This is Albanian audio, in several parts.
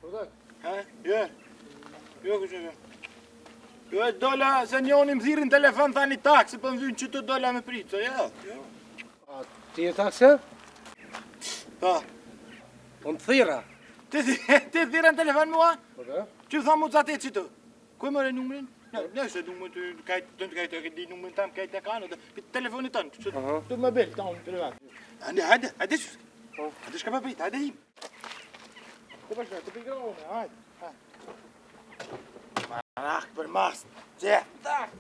Jo, kështë jo. Jo, dola, se njoni më thirin telefon, thani taksi, për më vynë që të dola me pritë, jo. A, ti e taksi? Pa. Po më thira. Ti thira në telefon mua? Po da? Që tha mu të zate që të? Kuj mëre numërin? Nëse numërin të kajtë e di numërin tam, kajtë e kanë, për telefonit tonë, që të më belë, ta unë privat. Hajde, shka pa pritë, hajde him. Të bashkë, të pigrone, hajde. Marak për mas, që, tak.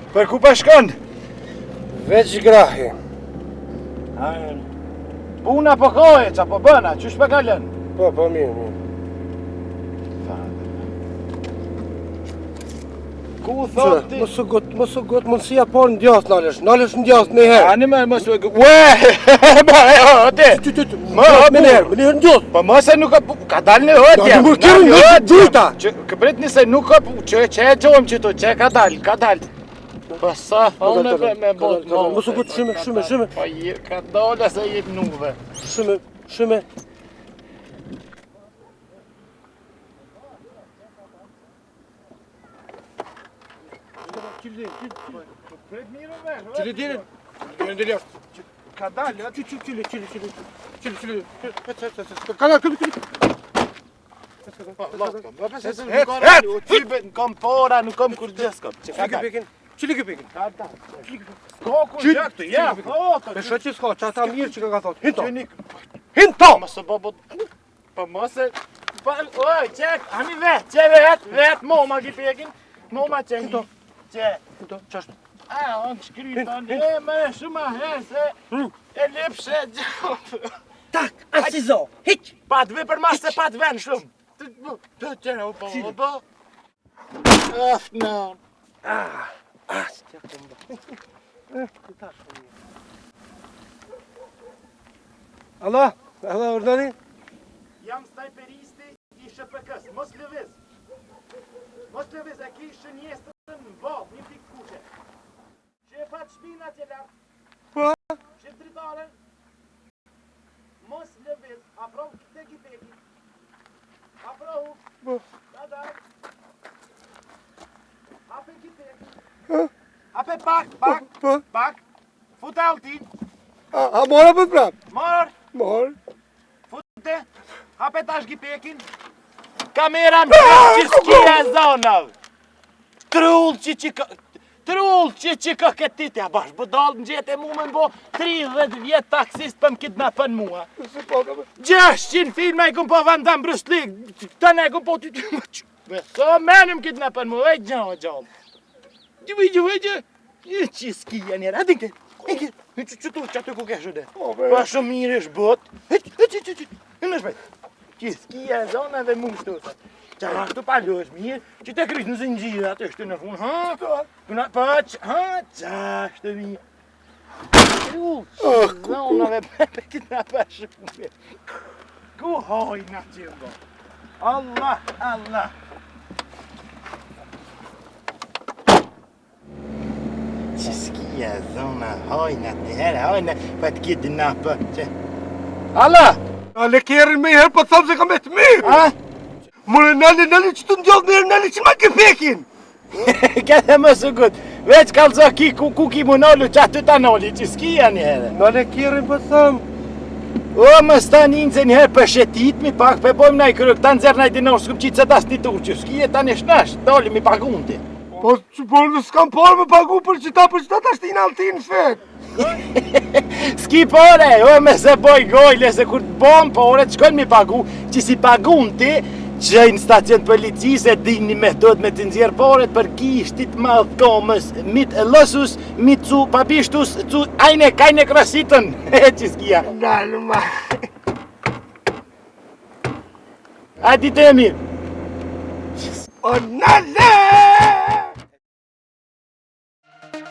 Për ku pa shkon? Veç grahi. Puna po kohë, qa po bëna, qysh për kalën? Po, mirë. Ku thot ti? Mos u got, mundësia por në djath nalesh në djath një herë. Ani me mos u got, ue, te! Me në djath. Po mos e nuk ka dal në hëtja. Në mërkirën në dhujta. Këpret nëse nuk ka, që e gjojmë që tu, që ka dal. Po sa, me bot në. Mos u got shumë. Po ka dole se jetë nuve. Shumë. Pret mirë me. Qëli dinin? Dinin dhe Ka dal, Qëli. Ka dal, këllë. Nuk kam pora, nuk kam kur gjeskëm. Qëli këpikin? Koku gjektë, ja, Me shëqis ka, që ata mirë që ka thot. Hinto! Mësë bobo... Po mësë... Oj, qek, ani vet, moma ki pekin. Moma qek. Hinto, qashtu. Onë shkryta, me shumë hese, e lipse gjopë. Tak, asizo, hiq! Pat ve për mas se pat ven shumë. Të qene u po. No. Stja këmba. Alo, urdani? Jam snajperisti i SHPK-s, mos lëviz, e kishë njestën në vod, një pik kushe. Që e pat shpina që lartë, Po? që dritare, mos lëviz, aprov të gipeki, aprov, da, ape gipeki, ape pak, fute altin, A mora për prap? Mor, fute, ape tash gipekin, kamera më që s'kje e zonëv. Trull që ka këtë titja, bash bëdall në gjetë e mu me mbo 30 vjetë taksist për më kidnapën mua. 600 filma e këm po vandam bruslik, të ne këm po të të më që. So menim kidnapën mua, e gjallë. Gjë, që s'kje njerë, adin këtë. Që tu, që ku keshë dhe? Pa shumë mirë është bot. Në shpejt. Që s'kje e zonëve mu shtusa. Që ashtu palu është mirë, që të krysh në zëngjira të është në fund, që ashtu mirë. Zonëve për këta pa shumë mirë. Ku hojna që më? Allah. Që s'kje zona hojna të herë, për të këtë në për që... Allah! Ale kjerën me herë, po të thamë se ka me të mirë! Mure nali që të ndjohë mirë, nali që ma këpekin! Këtë më së gut, veç kalzo ki ku ki mu nallu që aty ta nalli, që s'kija një herë. Ale kjerën po të thamë. O, më sta njën se një herë për shetit mi pak, për bojmë naj kërë, këta nëzërë naj dinar, s'kum qitë se tas një tur, që s'kije ta një shnash, dali mi pagun ti. Po në s'kam parë me pagu për qëta ta shtinë altin fet. S'ki pare, o me se boj gojle, se kur të bom pare, të shkojnë mi pagu, që si pagun ti, që në stacion policisë e din një metod me të nxjerë paret për gishtit madhë komës, mit lësus, mit cu papishtus, cu ajne kajne krasitën, që s'kia. Nalë ma. A di të e mirë. O nalë!